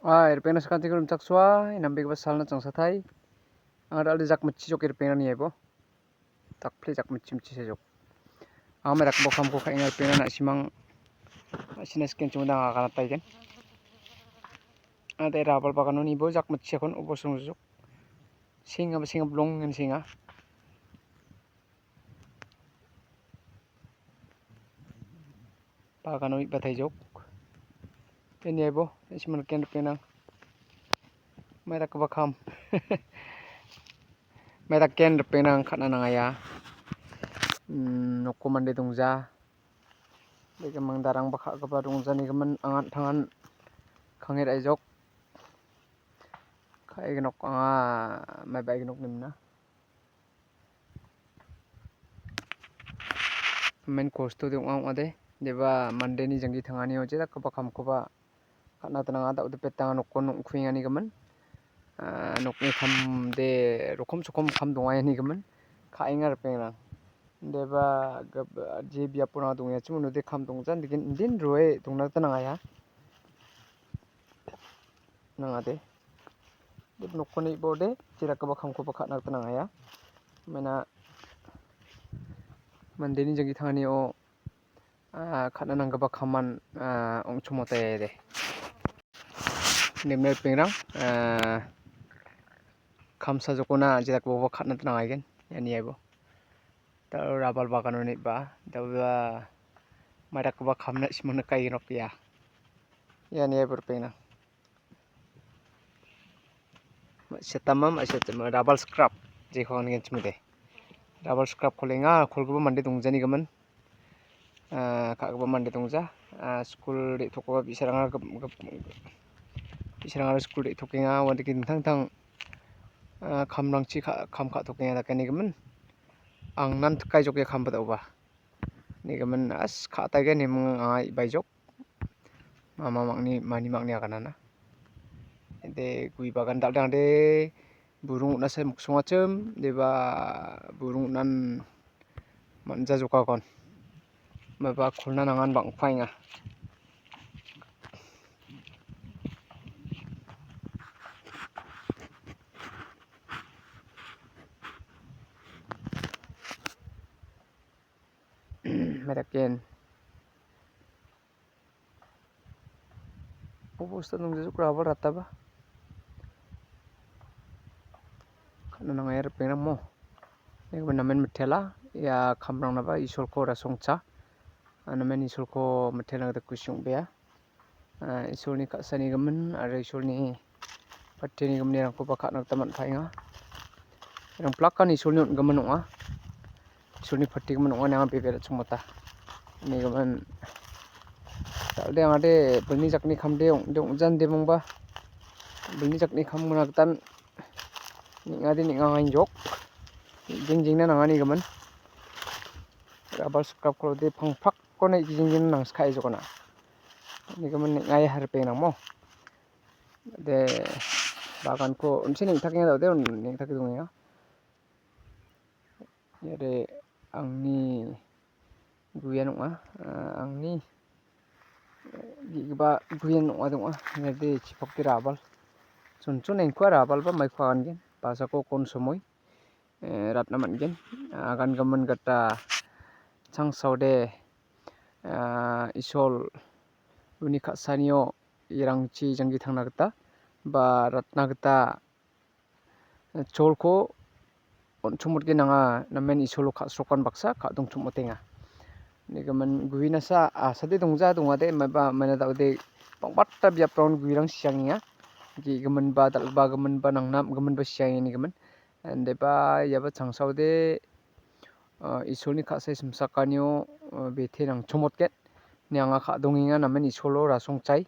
Airpena sekanti kelum cak suai nambe ke salna cang sathai ada alde jak mecci jok airpena ni ebo tak ple jak mecci sejok ame rak bokam ko khainga airpena na simang sines ken chumda kana taigen ade rabal bagano ni bo jak mecci kon obosung jok singa blong ngen singa bagano i bathai jok ini ebo siman ken penang Mera ke bakam. Mera ken penang khana nangaya. Nokko mande dongja. Bege mang darang bakha ke ba dongja ni gaman angat thangan khangir aijok. Khai gnok anga mai bai gnok nimna. Men kosto de ong ade deba mande ni jangi thangani oje tak bakam ko ba khana tananga da ude petang nokko nong khuinga ni gaman. Nokni kham de rokom sokom kham dongaya ni gaman khaingar pengrang deba je biapuna dongya chumuno de kham dongjan digin din roe dongna tananga ya nangade de nokkoni bode jira ka bakham ko bakha tananga ya mena mandeni jangi thangani o khana nang ba khaman ong chumote de nimel pengrang khamsa jokona jira ko khana tananga igen yani ebo ta rabal bagano ni ba dawa mara ko ba khamna simona kai nok ya yani ebo pengrang setamam asetama rabal scrap je khon ngen chmude rabal scrap kholenga kholgo mande dongjani gaman khagba mande dongja school de thokwa bisaranga school de thokenga wande kin thang khamrangchi kham kha thokenga dakani gaman ang nan kai jok ya kham badawa ni gaman as kha ta ge ni mung ai bai jok mama mangni mani mangni akanana de gui bagan dal dang de burung na se muksonga chem deba burung nan manja joka kon maba khulna nangan bang phainga meraken poposta nung jesu krabal rataba kana nang air pengram mo nek namen methela ya khamrang na ba isol ko rasongcha namen isol ko methela da kusung bea isol ni kasani gamen are isol ni pateni gamne rang ko bakha nak taman phainga rang plakkan isol ni gamen onga isol ni phatti gamen onga nang bebera chumata ni gamen dalde ade bani jakni khamde ong jan de mongba bani jakni kham nak tan ngade ni ngai jok jing na nangani gaman rabal scrap ko de phangphak ko nei jing nang skai jokona ni gaman ngai har pe nang mo de bagan ko unsin ning thaknya de ning thak dongya yare angni guyan onga angni giba guyan onga donga ngade chipak ti rabal chunchun engkwa rabal ba mai khwan gen basa ko kon somoy ratna mangen agan gaman gata changsaude isol uni khasanio irangchi jangi thangna gata ba ratna gata cholko onchumut ge nanga namen isolo khasrokan baksa khadong chumotenga nigaman guinasa asade dongja dongade maba mana daude pangbatta biapron guirang siangnya gi gaman ba dalba gaman ba nangnam gaman ba siang ni gaman ande ba yaba changsaude isolni khasai simsakanio bethe nang chomotket nyanga khadonginga namen isolo rasongchai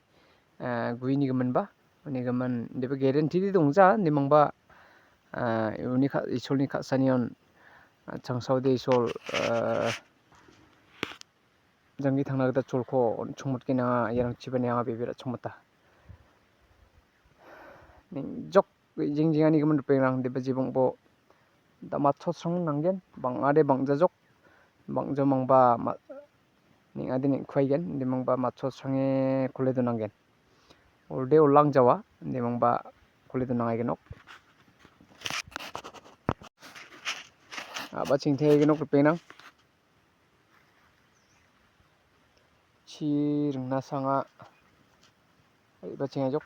guini gaman ba ni gaman deba guarantee di dongja nimangba uni isolni khasanion changsaude isol jangi thangna gata cholko chomotke na yarang chibani anga bebera chomota ning jok jingjingani gaman pengrang deba jibongbo dama chotsong nanggen bang ade bang jajok bang jomang ba ning ade ning khwaigen dimang ba macho sange khule do nanggen orde ulang jawa de mangba kulit nangai genok ba chingthei genok penang chi rungna sanga ba chingajok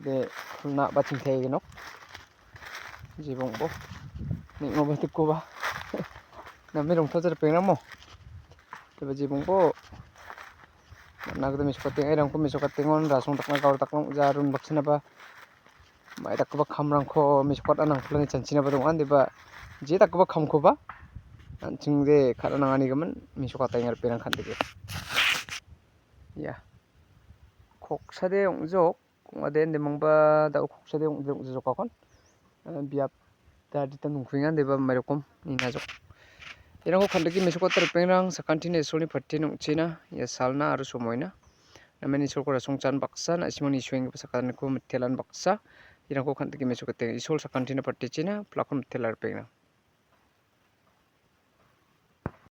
de khulna ba chingthei genok jibongbo ningmo ba tikko ba nami rongtho jar penang mo tebe jibongbo nagda mispating ai rangko misokatingon rasong takna gaur taknong jarun baksina ba mai takba khamrangko mispat anang phulani chanchina ba dongan deba je takba khamko ba anchingde khara nangani gaman misokatai ngar perang khandege ya khoksade ongjok ngaden demangba da khoksade ongjok kakon biap da ditan nungkhingan deba mairokom ninajok irangko khandegi misokatar pengrang sakantine solni phatte nongchina ya salna aru somoina nameni solkora songchan baksa na simoni swing sakanko mittelan baksa irangko khandegi misokate isol sakantine phatte china plakon mittelar pengrang